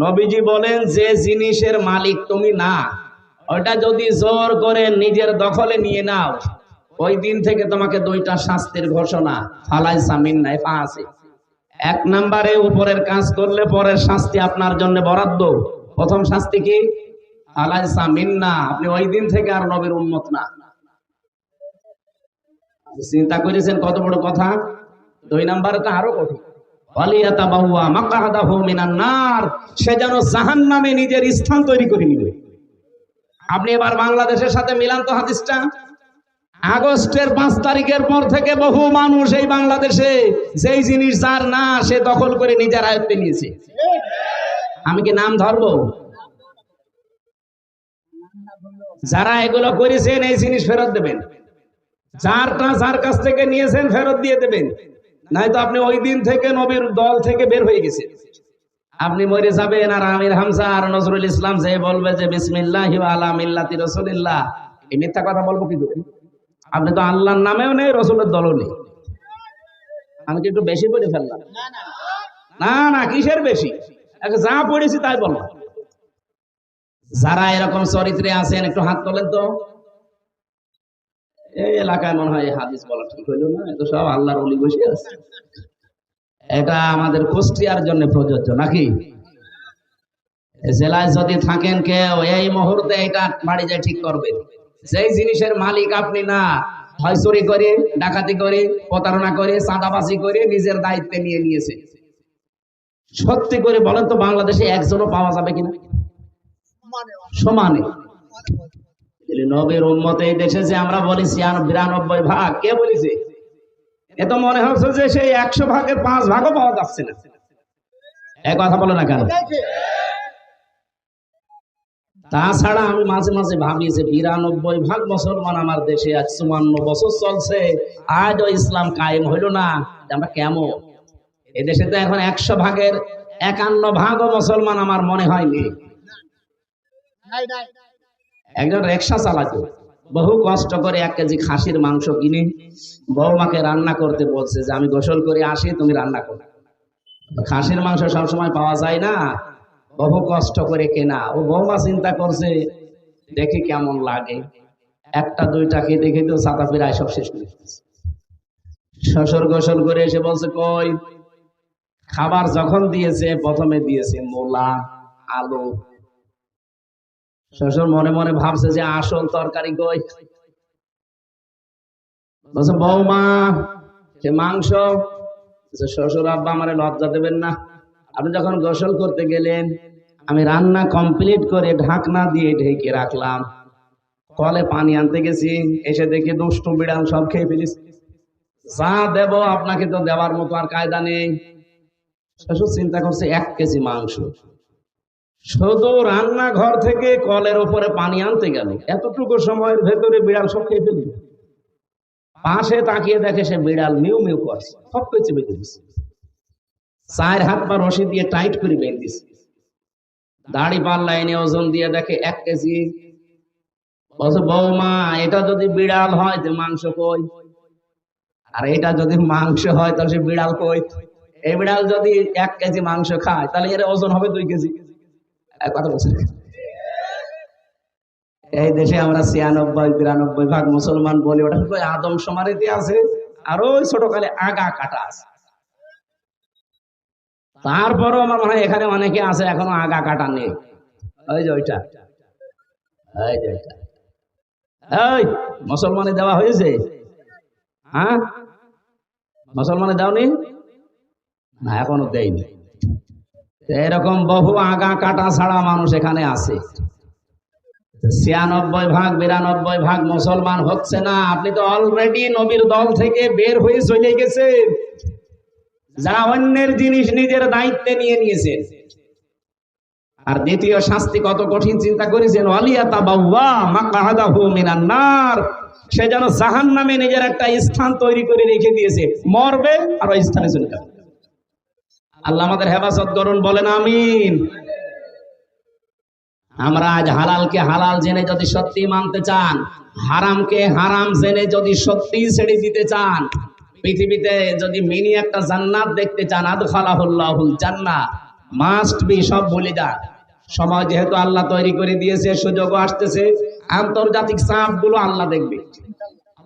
নবীজি বলেন যে জিনিসের মালিক তুমি না, ওটা যদি জোর করে নিজের দখলে নিয়ে নাও, ওই দিন থেকে তোমাকে দুইটা শাস্তির ঘোষণা, ফালাইসা মিন্নাহ, আছে। এক নম্বরে উপরের কাজ করলে পরের শাস্তি আপনার জন্য বরাদ্দ। প্রথম শাস্তি কি? ফালাইসা মিন্নাহ, আপনি ওই দিন থেকে আর নবীর উম্মত না। চিন্তা করেছেন কত বড় কথা? দুই নম্বরটা আরো কঠিন, ওয়ালিয়াতাবাওয়া মাকআদাহু মিনান নার, সে যেন জাহান্নামে নিজের স্থান তৈরি করে নিবে। আপনি এবার বাংলাদেশের সাথে মিলান তো হাদিসটা। আগস্টের 5 তারিখের পর থেকে বহু মানুষ এই বাংলাদেশে যেই জিনিস যার না সে দখল করে নিজের আয়ত্তে নিয়েছে। আমি কি নাম ধরবো? যারা এগুলো করেছেন এই জিনিস ফেরত দেবেন, যারটা যার কাছ থেকে নিয়েছেন ফেরত দিয়ে দেবেন, নয়তো আপনি ওই দিন থেকে নবীর দল থেকে বের হয়ে গেছেন। আপনি মরে যাবেন আর আমির হামজা আর নজরুল ইসলাম যে বলবে যে বিসমিল্লাহি ওয়া আলা মিল্লাতি রাসূলিল্লাহ, এই মিথ্যা কথা বলবো কি করে? আপনি তো আল্লাহর নামেও নেই, রসুলের দলও নেই। আমি কি একটু বেশি পড়ে ফেললাম? না না, কিসের বেশি, যা পড়েছি তাই বললাম। যারা এরকম চরিত্রে আছেন একটু হাত তোলেন তো। এই এলাকায় মনে হয় হাদিস বলা ঠিক হইল না, এত সব আল্লাহর ওলি বসে আছে। এটা আমাদের কুষ্টিয়ার জন্য প্রযোজ্য নাকি? জেলায় যদি থাকেন কেউ এই মুহূর্তে এটা বাড়ি যায় ঠিক করবে। যেই জিনিসের মালিক আপনি না, হয় চুরি করে, ডাকাতি করে, প্রতারণা করে, চাঁদাবাজি করে নিজের দায়িত্বে নিয়ে নিয়েছে। সত্যি করে বলেন তো, বাংলাদেশে একজনও পাওয়া যাবে কিনা সমানে? নবীর উম্মত এই দেশে যে আমরা বলি 92 ভাগ, কে বলেছে? এ তো মনে হচ্ছে যে সেই 100 ভাগের 5 ভাগও পাওয়া যাচ্ছে না। এক কথা বলে না কেন? তাছাড়া আমি মাঝে মাঝে ভাবি যে 92 ভাগ মুসলমান আমার দেশে, 54 বছর চলছে, আজও ইসলাম কায়েম হইল না। আমরা কেমন? এদেশে তো এখন 100 ভাগের 51 ভাগও মুসলমান আমার মনে হয় নেই। একজন রিকশা চালাতো, বহু কষ্ট করে 1 কেজি খাসির মাংস কিনে বৌমাকে রান্না করতে বলছে যে আমি গোসল করে আসি, তুমি রান্না করো। খাসির মাংস সবসময় পাওয়া যায় না, বহু কষ্ট করে কেনা। ও বৌমা চিন্তা করছে দেখি কেমন লাগে, 1টা 2টা খেতে খেতে ছাতা প্রায় সব শেষ করে ফেলেছে। শ্বশুর গোসল করে এসে বলছে কই? খাবার যখন দিয়েছে প্রথমে দিয়েছে মূলা, আলু। শ্বশুর মনে মনে ভাবছে যে আসল তরকারি কই? বলছে বৌমা সে মাংস। শ্বশুর আব্বা আমারে লজ্জা দেবেন না, আপনি যখন গোসল করতে গেলেন আমি রান্না কমপ্লিট করে ঢাকনা দিয়ে ঢেকে রাখলাম, কলে পানি আনতে গেছি, এসে দেখি দুষ্টু বিড়াল সব খেয়ে ফেলিস। যা দেব আপনাকে তো দেওয়ার মতো আর কায়দা নেই। শ্বশুর চিন্তা করছে 1 কেজি মাংস, শুধু রান্নাঘর থেকে কলের উপরে পানি আনতে গেল, এতটুকু সময়ের ভেতরে বিড়াল সব খেয়ে ফেলি। পাশে তাকিয়ে দেখে সে বিড়াল মিউ মিউ করছে, সব কিছু বেঁধে দিচ্ছে, 4 হাত পা রশি দিয়ে টাইট করে বেঁধে দিচ্ছে। দাড়ি পাল্লা এনে ওজন দিয়ে দেখে 1 কেজি। বলছে বৌমা এটা যদি বিড়াল হয় তো মাংস কই? আর এটা যদি মাংস হয় তাহলে সে বিড়াল কই? এই বিড়াল যদি 1 কেজি মাংস খায় তাহলে এর ওজন হবে 2 কেজি। কথা বলছে। এই দেশে আমরা 96-93 ভাগ মুসলমান বলি, ওটা কই আদম সমারিতে আছে, আর ওই ছোটকালে আগা কাটা আছে। তারপরও আমার মনে হয় এখানে অনেকে আছে এখনো আগা কাটা নেই। ওই যে ওইটা, এই যে ওইটা, এই মুসলমানে দেওয়া হয়েছে? হ্যাঁ, মুসলমানে দাওনি না, এখনো দেয়নি। এরকম বহু আগা কাটা ছাড়া মানুষ এখানে আছে। 96 ভাগ 92 ভাগ মুসলমান হচ্ছে না। আপনি তো অলরেডি নবীর দল থেকে বের হয়ে চলে গেছেন, যারা অন্যের জিনিস নিজের দায়িত্বে নিয়ে নিয়েছেন। আর দ্বিতীয় শাস্তি কত কঠিন চিন্তা করেছেন, ওয়ালিয়াতাবাওয়া মাকআদাহু মিনান নার, সে যেন জাহান্নামে নিজের একটা স্থান তৈরি করে রেখে দিয়েছে, মরবে আর ওই স্থানে চলে যাবে। আল্লাহ আমাদের হেফাজত করুন, বলেন আমিন। আমরা আজ হালালকে হালাল জেনে যদি সত্যি মানতে চান, হারামকে হারাম জেনে যদি সত্যি ছেড়ে দিতে চান, পৃথিবীতে যদি মিনি একটা জান্নাত দেখতে চান, আদখালাহুল্লাহুল জান্নাহ, মাস্ট বি, সব ভুলে যান। সময় যেহেতু আল্লাহ তৈরি করে দিয়েছে, সুযোগও আসতেছে, আন্তর্জাতিক চাপগুলো আল্লাহ দেখবে।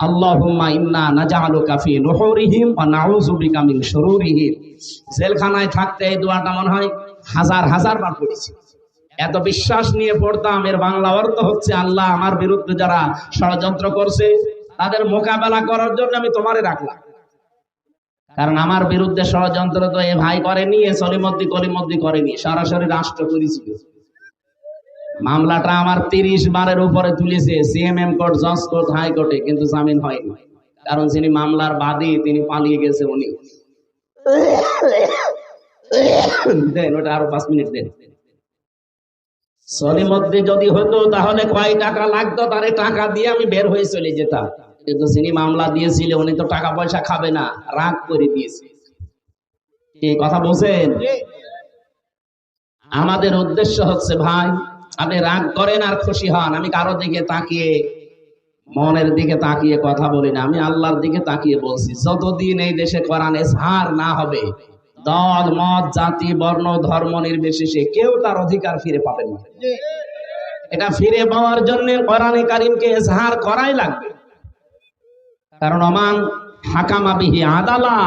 আল্লাহুম্মা ইন্না নাজআলুকা ফি নুহুরিহিম ওয়া নাউযু বিকা মিন শুরুরিহিম। জেলখানায় থাকতে এই দোয়াটা মনে হয় হাজার হাজার বার পড়েছি। এত বিশ্বাস নিয়ে পড়তাম। এর বাংলা অর্থ হচ্ছে, আল্লাহ আমার বিরুদ্ধে যারা ষড়যন্ত্র করছে তাদের মোকাবেলা করার জন্য আমি তোমারে রাখলাম। কারণ আমার বিরুদ্ধে ষড়যন্ত্র তো এ ভাই করেনি, এ কলিমদ্দি করেনি, সরাসরি রাষ্ট্র করেছিল। মামলাটা আমার 30 বারের উপরে তুলেছে, সিএমএম কোর্ট, জজ কোর্ট, হাইকোর্টে, কিন্তু জামিন হয়নি। কারণ যিনি মামলার বাদী তিনি পালিয়ে গেছে। উনি দেন ওটা আরো 5 মিনিট দেন। সলিমদ্দি যদি হতো তাহলে কয় টাকা লাগতো, তারে টাকা দিয়ে আমি বের হয়ে চলে যেতাম। কিন্তু যিনি মামলা দিয়েছিল উনি তো টাকা পয়সা খাবে না, রাগ করে দিয়েছে। কি কথা বলছেন? আমাদের উদ্দেশ্য হচ্ছে, ভাই আপনি রাগ করেন আর খুশি হন, আমি কারো দিকে তাকিয়ে, মনের দিকে তাকিয়ে কথা বলি না, আমি আল্লাহর দিকে তাকিয়ে বলছি। যতদিন এই দেশে কোরআন এজহার না হবে, দল মত জাতি বর্ণ ধর্ম নির্বিশেষে কেউ তার অধিকার ফিরে পাবেন না। এটা ফিরে পাওয়ার জন্য কোরআনে কারীমকে এজহার করাই লাগবে। কারণ ওমান হাকামা বিহি আদালা,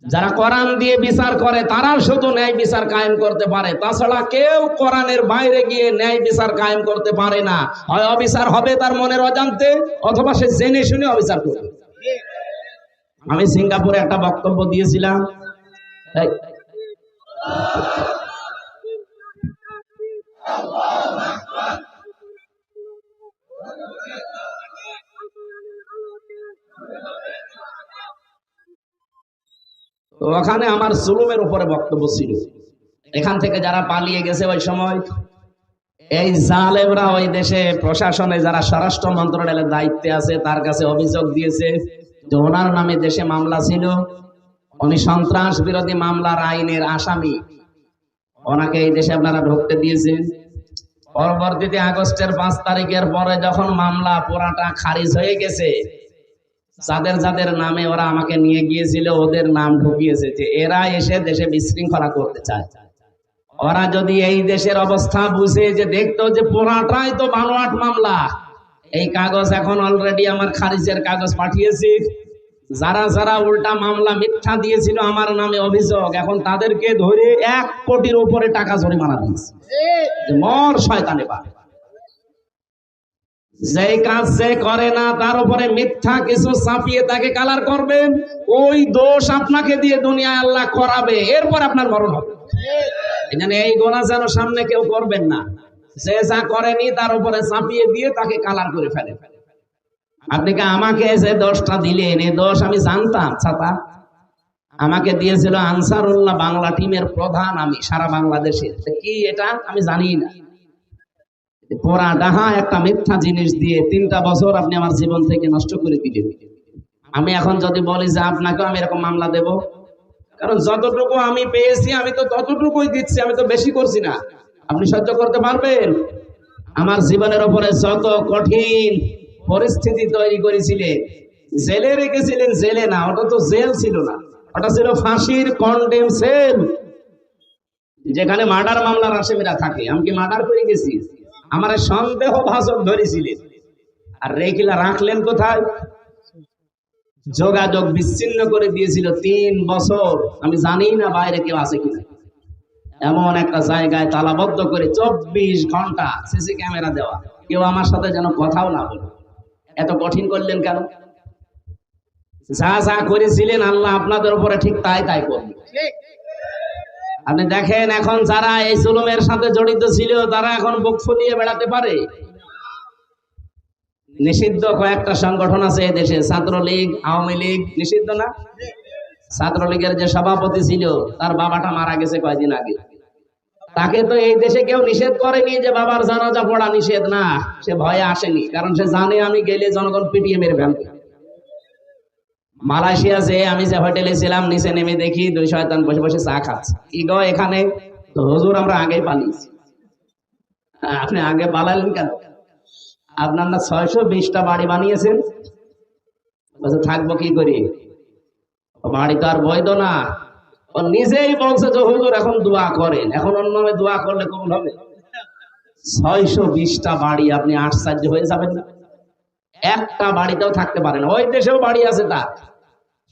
যারা কোরআন দিয়ে বিচার করে তারা শুধু ন্যায় বিচার কায়েম করতে পারে। তাছাড়া কেউ কোরআনের বাইরে গিয়ে ন্যায় বিচার কায়েম করতে পারে না। হয় অবিচার হবে তার মনের অজান্তে, অথবা সে জেনে শুনে অবিচার করবে। আমি সিঙ্গাপুরে একটা বক্তব্য দিয়েছিলাম। ওখানে আমার জুলুমের উপরে বক্তব্য ছিল। এখান থেকে যারা পালিয়ে গেছে ওই সময়, এই জালেমরা ওই দেশে প্রশাসনে যারা স্বরাষ্ট্র মন্ত্রণালয়ের দায়িত্বে আছে তার কাছে অভিযোগ দিয়েছে যে ওনার নামে দেশে মামলা ছিল, উনি সন্ত্রাস বিরোধী মামলার আইনের আসামি, ওনাকে এই দেশে আপনারা ঢুকতে দিয়েছেন। পরবর্তীতে আগস্টের 5 তারিখের পরে যখন মামলা পুরাটা খারিজ হয়ে গেছে, যাদের যাদের নামে ওরা আমাকে নিয়ে গিয়েছিল ওদের নাম ঢুকিয়েছে যে এরা এসে দেশে বিশৃঙ্খলা করতে চায়। ওরা যদি এই দেশের অবস্থা বুঝে যে দেখতো যে পুরাটাই তো বানোয়াট মামলা, এই কাগজ এখন অলরেডি আমার খারিজের কাগজ পাঠিয়েছি, যারা যারা উল্টা মামলা মিথ্যা দিয়েছিল আমার নামে অভিযোগ, এখন তাদেরকে ধরে 1 কোটির উপরে টাকা জরিমানা দিয়েছে। মর শয়তানে বা, যে কাজ যে করে না তার উপরে মিথ্যা কিছু চাপিয়ে তাকে কালার করবেন, ওই দোষ আপনাকে দিয়ে দুনিয়ায় আল্লাহ করাবে, এরপর আপনার মরণ হবে। এখানে এই গোনা যেন সামনে কেউ করবেন না। যে যা করেনি তার উপরে চাপিয়ে দিয়ে তাকে কালার করে ফেলে। আপনি কি আমাকে যে দোষটা দিলেন, এই দোষ আমি জানতাম? ছাতা আমাকে দিয়েছিল আনসারুল্লাহ বাংলা টিমের প্রধান, আমি সারা বাংলাদেশের। কি এটা আমি জানি না। পোড়া ডাহা একটা মিথ্যা জিনিস দিয়ে 3টা বছর আপনি আমার জীবন থেকে নষ্ট করে দিলেন। আমি এখন যদি বলি যে আপনাকেও আমি এরকম মামলা দেব, কারণ যতটুকু আমি পেয়েছি আমি তো ততটুকুই দিচ্ছি, আমি তো বেশি করছি না। আপনি সহ্য করতে পারবেন? আমার জীবনের উপরে যত কঠিন পরিস্থিতি তৈরি করেছিলেন, জেলে রেখেছিলেন। জেলে না, ওটা তো জেল ছিল না, ওটা ছিল ফাঁসির কন্ডেম সেল, যেখানে মার্ডার মামলার আসামিরা থাকে। আমি কি মার্ডার করে গেছি? আমার সন্দেহ ভাজক ধরেছিলেন, আর রেখিলা রাখলেন কোথায়? যোগাযোগ বিচ্ছিন্ন করে দিয়েছিল 3 বছর। আমি জানি না বাইরে কেউ আছে কিনা। এমন একটা জায়গায় তালাবদ্ধ করে 24 ঘন্টা সিসি ক্যামেরা দেওয়া, কেউ আমার সাথে যেন কথাও না বলে। এত কঠিন করলেন কেন? যা যা করেছিলেন আল্লাহ আপনাদের উপরে ঠিক তাই তাই করবে। আপনি দেখেন এখন যারা এই জুলুমের সাথে জড়িত ছিল তারা এখন বুক ফুলিয়ে বেড়াতে পারে। নিষিদ্ধ কয়েকটা সংগঠন আছে এই দেশে, ছাত্রলীগ, আওয়ামী লীগ নিষিদ্ধ না? ছাত্রলীগের যে সভাপতি ছিল তার বাবাটা মারা গেছে কয়েকদিন আগে। তাকে তো এই দেশে কেউ নিষেধ করেনি যে বাবার জানাজা পড়া নিষেধ না, সে ভয়ে আসেনি, কারণ সে জানে আমি গেলে জনগণ পিটিয়ে মেরে ফেলবে। মালয়েশিয়া যে আমি যে হোটেলে ছিলাম, নিচে নেমে দেখি 2 শয়তান বসে বসে চা খাচ্ছে। কি গো এখানে? তো হুজুর আমরা আগেই পালিয়েছি। আপনি আগে পালালেন কেন? আপনার না 620টা বাড়ি বানিয়েছেন, থাকবো কি করি? বাড়ি তো আর বৈধ না, ও নিজেই বলছে যে হুজুর এখন দোয়া করেন, এখন অন্য দোয়া করলে কবুল হবে? 620টা বাড়ি, আপনি আশ্চর্য হয়ে যাবেন না? একটা বাড়িতেও থাকতে পারে না। ওই দেশেও বাড়ি আছে তার,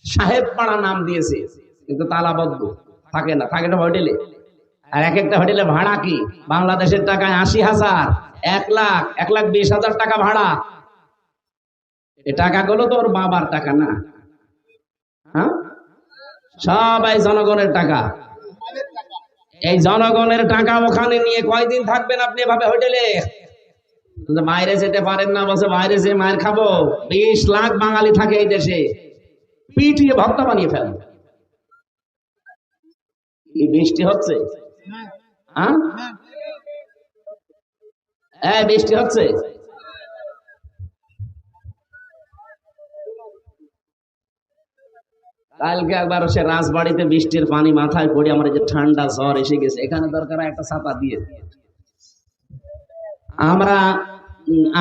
সাহেব পাড়া নাম দিয়েছে, কিন্তু তালাবদ্ধ, থাকে না, থাকে না হোটেলে। আর এক একটা হোটেলে ভাড়া কি বাংলাদেশের টাকায় 80,000, 1,00,000, 1,20,000 টাকা ভাড়া। এ টাকাগুলো তো ওর বাবার টাকা না, হ্যাঁ, সবাই জনগণের টাকা। এই জনগণের টাকা ওখানে নিয়ে কয়দিন থাকবেন আপনি এভাবে হোটেলে? বাইরে যেতে পারেন না, বলছে বাইরে যে মায়ের খাবো। 20 লাখ বাঙালি থাকে এই দেশে, পিটিয়ে ভক্ত বানিয়ে ফেলেন। এই বৃষ্টি হচ্ছে, হ্যাঁ, বৃষ্টি হচ্ছে। কালকে একবার সে রাজবাড়িতে বৃষ্টির পানি মাথায় পড়ে আমার যে ঠান্ডা জ্বর এসে গেছে, এখানে দরকার একটা ছাতা দিয়ে। আমরা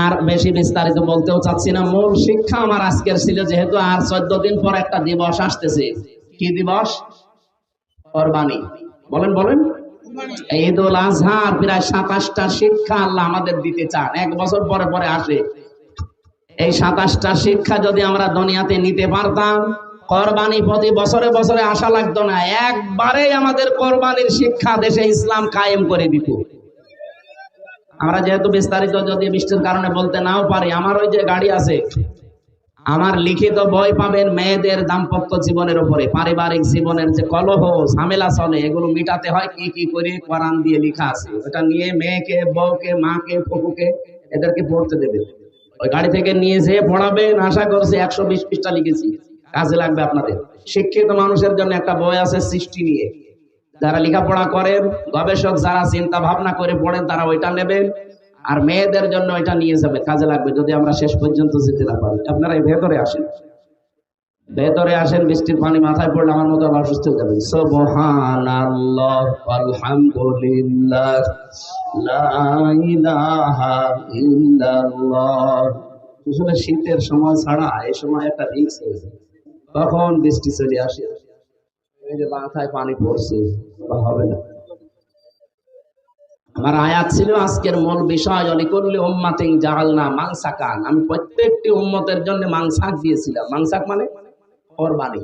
আর বেশি বিস্তারিত বলতেও চাচ্ছি না। মূল শিক্ষা আমার আজকের ছিল, যেহেতু আর 14 দিন পর একটা দিবস আসতেছে। কি দিবস? কোরবানি। বলেন বলেন। ঈদ উল আজহার প্রায় 27টা শিক্ষা আল্লাহ আমাদের দিতে চান, 1 বছর পরে পরে আসে। এই 27টা শিক্ষা যদি আমরা দুনিয়াতে নিতে পারতাম, কোরবানি প্রতি বছরে বছরে আসা লাগতো না, একবারেই আমাদের কোরবানির শিক্ষা দেশে ইসলাম কায়েম করে দিত। আমরা যেহেতু বিস্তারিত যদি বৃষ্টির কারণে বলতে নাও পারি, আমার ওই যে গাড়ি আছে, আমার লিখিত বই পাবেন মেয়েদের দাম্পত্য জীবনের উপরে, পারিবারিক জীবনের যে কলহ ঝামেলা চলে, এগুলো মিটাতে হয় কি কি করে, কোরআন দিয়ে লেখা আছে। ওটা নিয়ে মেয়েকে, বউকে, মাকে, ফুপুকে এদেরকে পড়তে দেবে। ওই গাড়ি থেকে নিয়ে যেয়ে পড়াবেন। আশা করছি 120 পৃষ্ঠা লিখেছি, কাজে লাগবে আপনাদের। শিক্ষিত মানুষের জন্য একটা বই আছে সৃষ্টি নিয়ে, যারা লেখাপড়া করেন, গবেষক যারা চিন্তা ভাবনা করে পড়েন, তারা ওইটা নেবেন। আর মেয়েদের জন্য ওইটা নিয়ে যাবে, কাজে লাগবে যদি আমরা শেষ পর্যন্ত যেতে না পারি। আপনারা এই ভেতরে আসেন, ভেতরে আসেন। বৃষ্টির পানি মাথায় পড়লে আমার মতো অসুস্থ হয়ে যাবেন। সুবহানাল্লাহ, আলহামদুলিল্লাহ, লা ইলাহা ইল্লাল্লাহ। আসলে শীতের সময় ছাড়া এই সময় একটা রিস্ক হয়েছে, কখন বৃষ্টি চলে আসে। এই যে মাথায় পানি পড়ছে, হবে না। আমার আয়াত ছিল আজকের মূল বিষয়, অলিকুল্লি উম্মাতিন জাআলনা মানসাকান। আমি প্রত্যেকটি উম্মতের জন্য মানসাক দিয়েছিলাম। মানসাক মানে কোরবানি।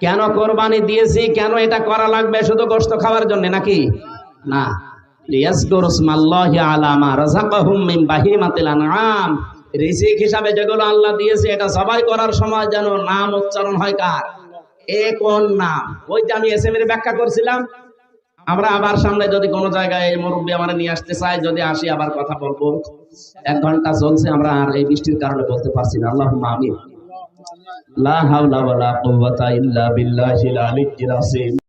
কেন কোরবানি দিয়েছি, কেন এটা করা লাগবে? শুধু গোশত খাওয়ার জন্য নাকি? না, লিয়াজকুরু ইসমাল্লাহি আলা মা রাযাকাহুম মিন বাহিমাতিল আনআম। রিজিক হিসাবে যেগুলো আল্লাহ দিয়েছে, এটা সবাই করার সময় যেন নাম উচ্চারণ হয়। কার? এ কোন নাম? ওইটা আমি এসএম এর ব্যাখ্যা করছিলাম। আমরা আবার সামনে যদি কোনো জায়গায় মুরব্বী আমার নিয়ে আসতে চাই, যদি আসি আবার কথা বলবো। 1 ঘন্টা চলছে, আমরা আর এই বৃষ্টির কারণে বলতে পারছি না। আল্লাহুম্মা আমিন। লা হাওলা ওয়ালা কুওয়াতা ইল্লা বিল্লাহিল আলিয়্যিল আযীম।